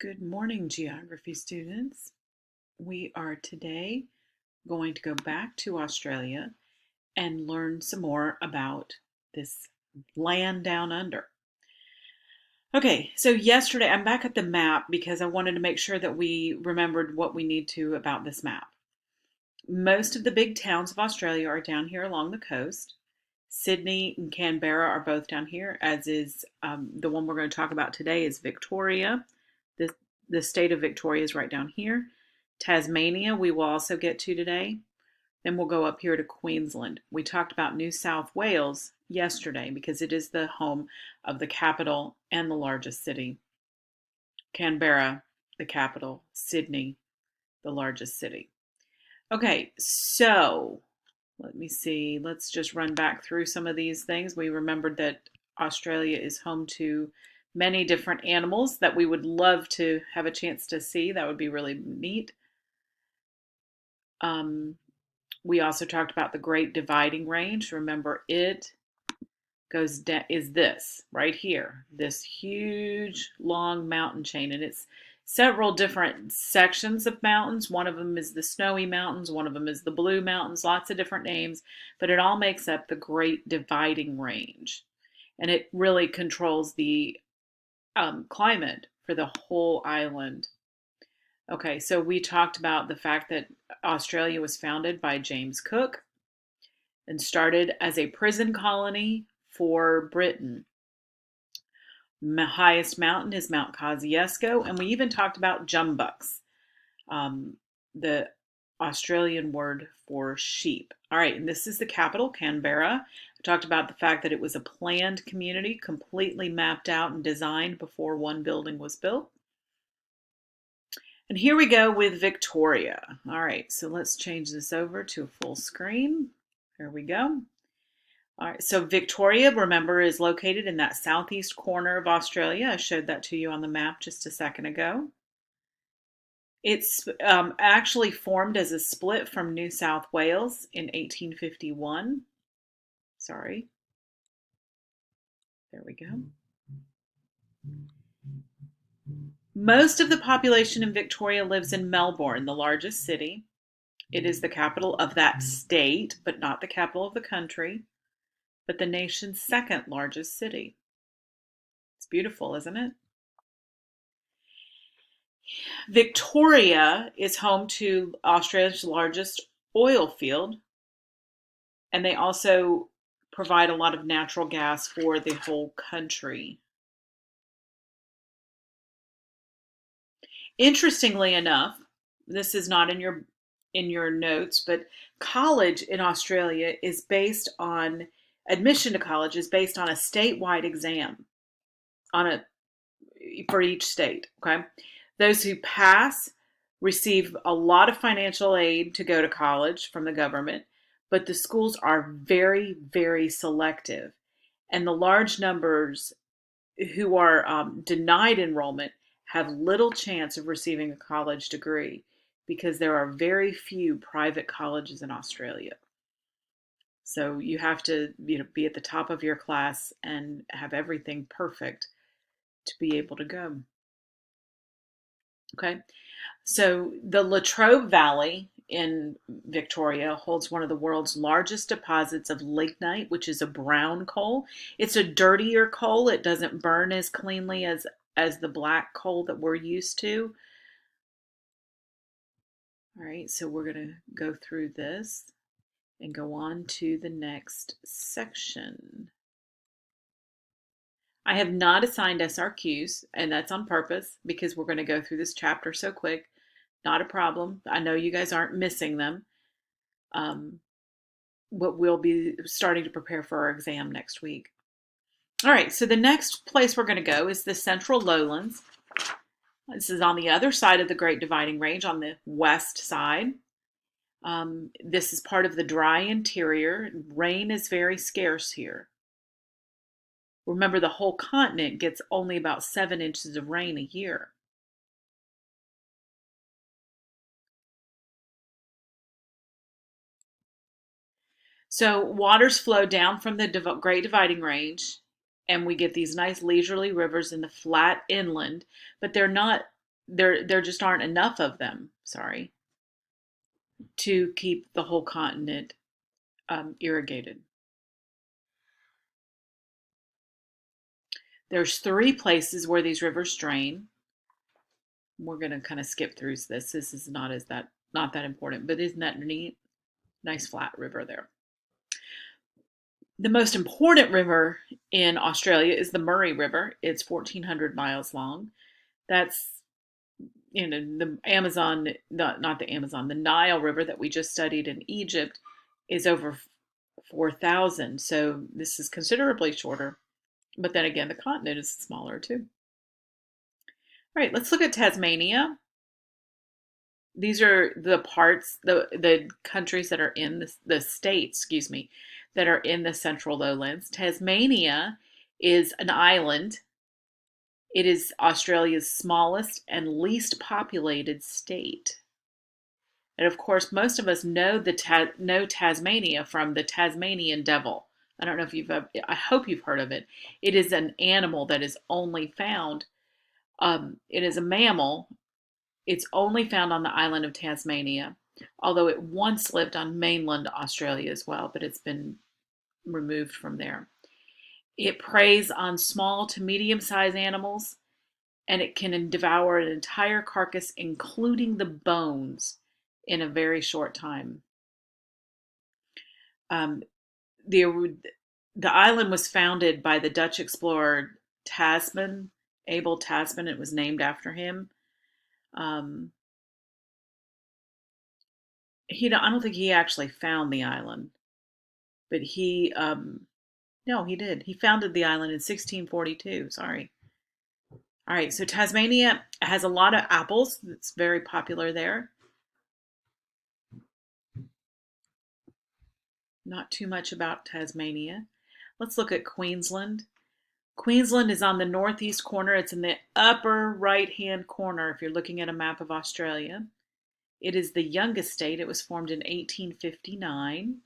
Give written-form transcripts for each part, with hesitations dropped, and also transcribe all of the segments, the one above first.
Good morning, geography students. We are today going to go back to Australia and learn some more about this land down under. Okay, so yesterday I'm back at the map because I wanted to make sure that we remembered what we need to about this map. Most of the big towns of Australia are down here along the coast. Sydney and Canberra are both down here, as is the one we're going to talk about today is Victoria. The, the state of Victoria is right down here. Tasmania, we will also get to today. Then we'll go up here to Queensland. We talked about New South Wales yesterday because it is the home of the capital and the largest city. Canberra, the capital. Sydney, the largest city. Okay, so let me see. Let's just run back through some of these things. We remembered that Australia is home to many different animals that we would love to have a chance to see. That would be really neat. Um, we also talked about the Great Dividing Range. Remember, it goes down, is this right here, this huge long mountain chain, and it's several different sections of mountains. One of them is the Snowy Mountains, one of them is the Blue Mountains, lots of different names, but it all makes up the Great Dividing Range, and it really controls the climate for the whole island. Okay, so we talked about the fact that Australia was founded by James Cook and started as a prison colony for Britain. The highest mountain is Mount Kosciuszko, and we even talked about jumbucks, the Australian word for sheep. All right, and this is the capital, Canberra. I talked about the fact that it was a planned community, completely mapped out and designed before one building was built. And here we go with Victoria. All right, so let's change this over to a full screen. There we go. All right, so Victoria, remember, is located in that southeast corner of Australia. I showed that to you on the map just a second ago. It's actually formed as a split from New South Wales in 1851. Sorry. There we go. Most of the population in Victoria lives in Melbourne, the largest city. It is the capital of that state, but not the capital of the country, but the nation's second largest city. It's beautiful, isn't it? Victoria is home to Australia's largest oil field, and they also provide a lot of natural gas for the whole country. Interestingly enough, this is not in your notes, but college in Australia is based on admission to college is based on a statewide exam on a for each state, okay? Those who pass receive a lot of financial aid to go to college from the government, but the schools are very, very selective. And the large numbers who are denied enrollment have little chance of receiving a college degree because there are very few private colleges in Australia. So you have to, be at the top of your class and have everything perfect to be able to go. Okay, so the Latrobe Valley in Victoria holds one of the world's largest deposits of lignite, which is a brown coal. It's a dirtier coal. It doesn't burn as cleanly as the black coal that we're used to. All right, so we're going to go through this and go on to the next section. I have not assigned SRQs, and that's on purpose because we're going to go through this chapter so quick. Not a problem. I know you guys aren't missing them. But we'll be starting to prepare for our exam next week. All right, so the next place we're going to go is the Central Lowlands. This is on the other side of the Great Dividing Range, on the west side. This is part of the dry interior. Rain is very scarce here. Remember, the whole continent gets only about 7 inches of rain a year. So waters flow down from the Great Dividing Range, and we get these nice leisurely rivers in the flat inland, but they're not there just aren't enough of them, sorry, to keep the whole continent irrigated. There's 3 places where these rivers drain. We're going to kind of skip through this. This is not that important, but isn't that neat? Nice flat river there. The most important river in Australia is the Murray River. It's 1,400 miles long. That's the Amazon, not the Amazon, the Nile River that we just studied in Egypt is over 4,000. So this is considerably shorter. But then again, the continent is smaller too. All right, let's look at Tasmania. These are the parts, the countries that are in the states, excuse me, that are in the central lowlands. Tasmania is an island. It is Australia's smallest and least populated state. And of course, most of us know know Tasmania from the Tasmanian devil. I don't know if I hope you've heard of it. It is an animal that is only found. It is a mammal. It's only found on the island of Tasmania, although it once lived on mainland Australia as well, but it's been removed from there. It preys on small to medium-sized animals, and it can devour an entire carcass, including the bones, in a very short time. Um, the island was founded by the Dutch explorer Tasman, Abel Tasman. It was named after him. I don't think he actually found the island, but no, he did. He founded the island in 1642. Sorry. All right, so Tasmania has a lot of apples. It's very popular there. Not too much about Tasmania. Let's look at Queensland. Queensland is on the northeast corner. It's in the upper right-hand corner if you're looking at a map of Australia. It is the youngest state. It was formed in 1859.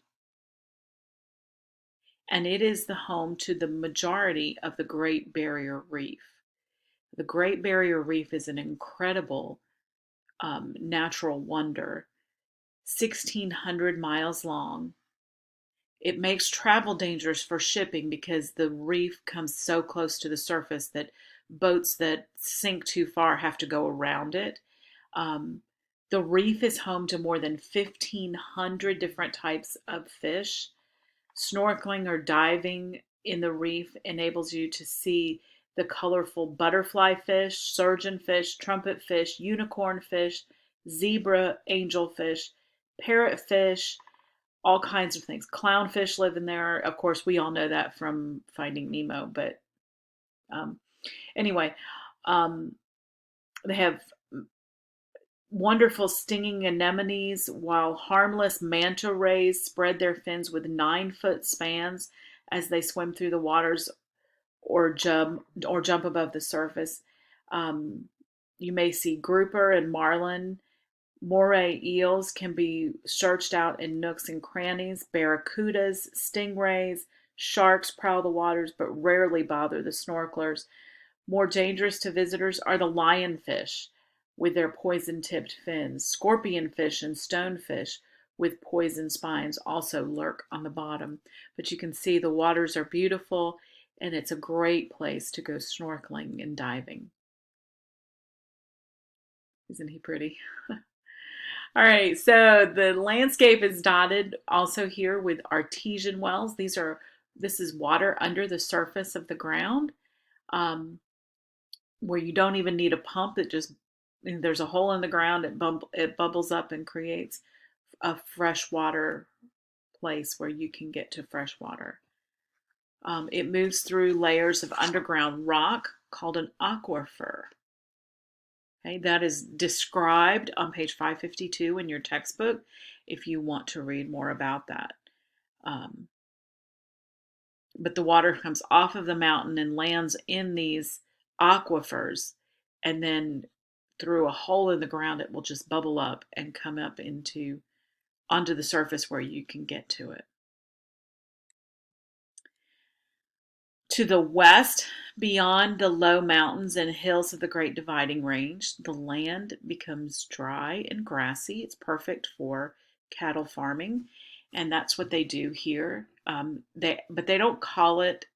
And it is the home to the majority of the Great Barrier Reef. The Great Barrier Reef is an incredible natural wonder, 1,600 miles long. It makes travel dangerous for shipping because the reef comes so close to the surface that boats that sink too far have to go around it. Um, the reef is home to more than 1,500 different types of fish. Snorkeling or diving in the reef enables you to see the colorful butterfly fish, surgeonfish, trumpetfish, unicorn fish, zebra angelfish, parrotfish, all kinds of things. Clownfish live in there. Of course, we all know that from Finding Nemo, but um, anyway, um, they have wonderful stinging anemones, while harmless manta rays spread their fins with 9-foot spans as they swim through the waters or jump above the surface. Um, you may see grouper and marlin. Moray eels can be searched out in nooks and crannies. Barracudas, stingrays, sharks prowl the waters but rarely bother the snorkelers. More dangerous to visitors are the lionfish with their poison-tipped fins. Scorpionfish and stonefish with poison spines also lurk on the bottom. But you can see the waters are beautiful, and it's a great place to go snorkeling and diving. Isn't he pretty? All right, so the landscape is dotted also here with artesian wells. This is water under the surface of the ground, where you don't even need a pump. There's a hole in the ground. It bubbles up and creates a freshwater place where you can get to fresh water. It moves through layers of underground rock called an aquifer. Okay, that is described on page 552 in your textbook if you want to read more about that. But the water comes off of the mountain and lands in these aquifers, and then through a hole in the ground it will just bubble up and come up onto the surface where you can get to it. To the west, beyond the low mountains and hills of the Great Dividing Range, the land becomes dry and grassy. It's perfect for cattle farming, and that's what they do here. But they don't call it.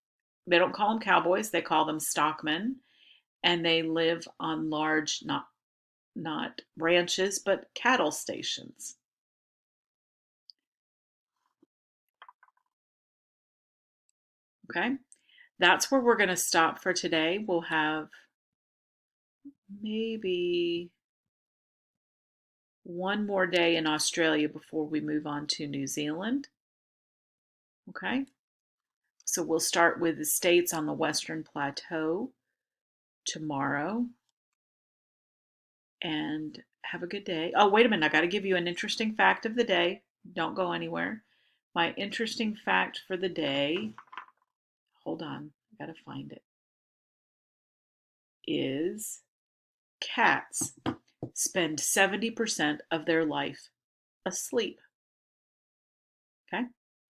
They don't call them cowboys. They call them stockmen, and they live on large, not ranches, but cattle stations. Okay, that's where we're going to stop for today. We'll have maybe one more day in Australia before we move on to New Zealand. Okay, so we'll start with the states on the Western Plateau tomorrow and have a good day. Oh, wait a minute, I got to give you an interesting fact of the day. Don't go anywhere. My interesting fact for the day, hold on, I got to find it, is cats spend 70% of their life asleep. Okay?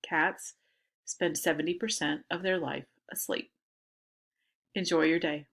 Cats spend 70% of their life asleep. Enjoy your day.